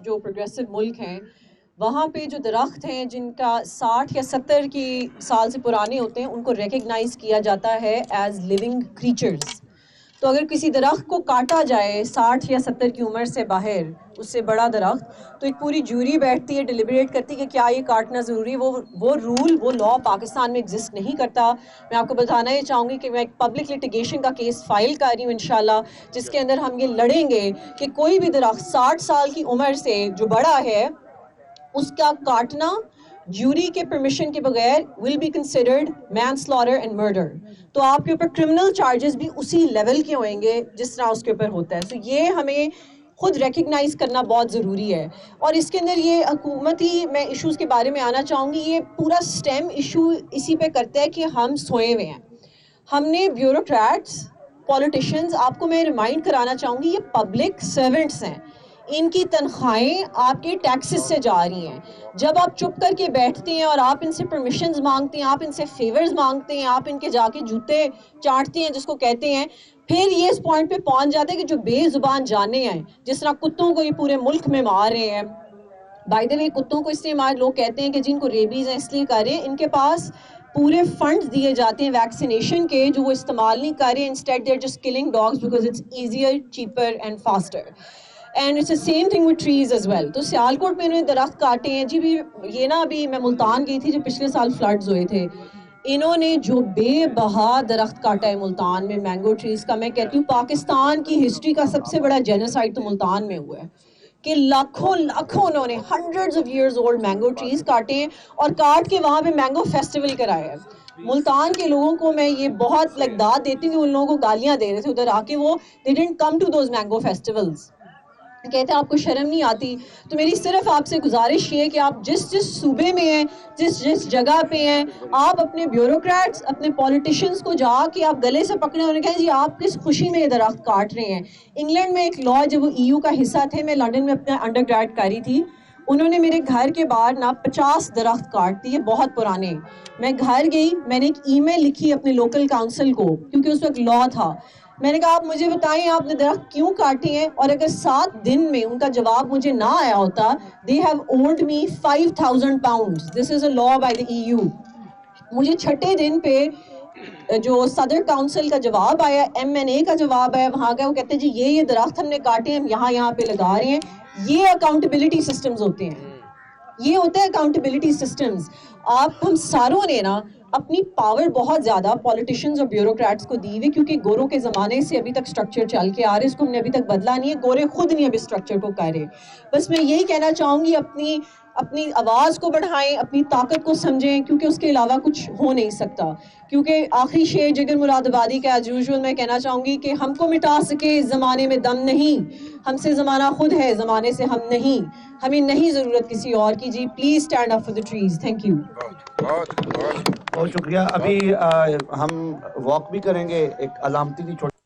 جو پروگریسو ملک ہیں وہاں پہ جو درخت ہیں جن کا 60 یا 70 کی سال سے پرانے ہوتے ہیں ان کو ریکگنائز کیا جاتا ہے ایز لیونگ کریچرز. تو اگر کسی درخت کو کاٹا جائے 60 یا 70 کی عمر سے باہر, اس سے بڑا درخت, تو ایک پوری جوری بیٹھتی ہے, ڈیلیبریٹ کرتی ہے کہ کیا یہ کاٹنا ضروری ہے. وہ رول, وہ لا پاکستان میں ایگزسٹ نہیں کرتا. میں آپ کو بتانا یہ چاہوں گی کہ میں ایک پبلک لٹیگیشن کا کیس فائل کر رہی ہوں انشاءاللہ, جس کے اندر ہم یہ لڑیں گے کہ کوئی بھی درخت 60 سال کی عمر سے جو بڑا ہے اس کا کاٹنا جیوری کے پرمیشن کے بغیر will be considered manslaughter and murder. تو آپ کے اوپر کرمنل چارجز بھی اسی لیول کے ہوئیں گے جس طرح اس کے اوپر ہوتا ہے. سو یہ ہمیں خود ریکگنائز کرنا بہت ضروری ہے. اور اس کے اندر یہ حکومتی میں ایشوز کے بارے میں آنا چاہوں گی. یہ پورا سٹیم ایشو اسی پہ کرتا ہے کہ ہم سوئے ہوئے ہیں. ہم نے بیوروکریٹس, پولیٹیشنز, آپ کو میں ریمائنڈ کرانا چاہوں گی یہ پبلک سرونٹس ہیں. ان کی تنخواہیں آپ کے ٹیکسز سے جا رہی ہیں. جب آپ چپ کر کے بیٹھتے ہیں اور آپ ان سے پرمیشنز مانگتے ہیں, آپ ان سے فیورز مانگتے ہیں, آپ ان کے جا کے جوتے چاٹتے ہیں جس کو کہتے ہیں, پھر یہ اس پوائنٹ پہ پہنچ جاتے ہیں کہ جو بے زبان جانے ہیں, جس طرح کتوں کو یہ پورے ملک میں مار رہے ہیں. بائی دی وے کتوں کو اس لیے مار, لوگ کہتے ہیں کہ جن کو ریبیز ہیں اس لیے کر رہے ہیں, ان کے پاس پورے فنڈز دیے جاتے ہیں ویکسینیشن کے جو وہ استعمال نہیں کر رہے. Instead they are just killing dogs because it's easier, cheaper and faster. And it's the same thing with trees as well. تو سیالکوٹ میں انہوں نے درخت کاٹے ہیں جی. بھی یہ نا, ابھی میں ملتان گئی تھی جو پچھلے سال فلڈز ہوئے تھے, انہوں نے جو بے بہا درخت کاٹا ہے ملتان میں مینگو ٹریز کا, میں کہتی ہوں پاکستان کی ہسٹری کا سب سے بڑا جینوسائیڈ تو ملتان میں ہوا ہے کہ لاکھوں انہوں نے hundreds of years old mango trees کاٹے ہیں اور کاٹ کے وہاں پہ مینگو فیسٹیول کرایا ہے. ملتان کے لوگوں کو میں یہ بہت داد دیتی ہوں, ان لوگوں کو گالیاں دے رہے تھے ادھر آ کے, وہ they didn't come to those mango festivals. کہتے ہیں آپ کو شرم نہیں آتی. تو میری صرف آپ سے گزارش یہ ہے کہ آپ جس صوبے میں ہیں, جس جگہ پہ ہیں, آپ اپنے بیوروکریٹس, اپنے پولیٹیشنز کو جا کے آپ گلے سے پکڑیں اور کہیں جی آپ کس خوشی میں یہ درخت کاٹ رہے ہیں. انگلینڈ میں ایک لا, جب وہ EU کا حصہ تھے, میں لنڈن میں اپنا انڈر گریڈ کر رہی تھی, انہوں نے میرے گھر کے باہر نا 50 درخت کاٹ دیے, بہت پرانے. میں گھر گئی, میں نے ایک ای میل لکھی اپنے لوکل کاؤنسل کو, کیونکہ اس وقت لا تھا. میں نے کہا آپ مجھے بتائیں آپ نے درخت کیوں کاٹے ہیں, اور اگر 7 دن میں ان کا جواب مجھے نہ آیا ہوتا, they have owed me 5,000 pounds. This is a law by the EU. مجھے چھٹے دن پہ جو صدر کاؤنسل کا جواب آیا, MNA کا جواب آیا وہاں کا, وہ کہتے ہیں جی یہ درخت ہم نے کاٹے ہیں, ہم یہاں پہ لگا رہے ہیں. یہ اکاؤنٹیبلٹی سسٹمز ہوتے ہیں, یہ ہوتا ہے اکاؤنٹیبلٹی سسٹمز. ہم ساروں نے نا اپنی پاور بہت زیادہ پولیٹیشنز اور بیوروکریٹس کو دی ہوئی, کیونکہ گوروں کے زمانے سے ابھی تک سٹرکچر چل کے آ رہے, اس کو ہم نے ابھی تک بدلا نہیں ہے. گورے خود نہیں ابھی سٹرکچر کو کر رہے. بس میں یہی کہنا چاہوں گی اپنی آواز کو بڑھائیں, اپنی طاقت کو سمجھیں, کیونکہ اس کے علاوہ کچھ ہو نہیں سکتا. کیونکہ آخری شعر جگر مراد آبادی کا ایز یوزول میں کہنا چاہوں گی کہ ہم کو مٹا سکے اس زمانے میں دم نہیں, ہم سے زمانہ خود ہے, زمانے سے ہم نہیں. ہمیں نہیں ضرورت کسی اور کی. جی please stand up for the trees. Thank you. بہت شکریہ. ابھی ہم واک بھی کریں گے, ایک علامتی چھوٹی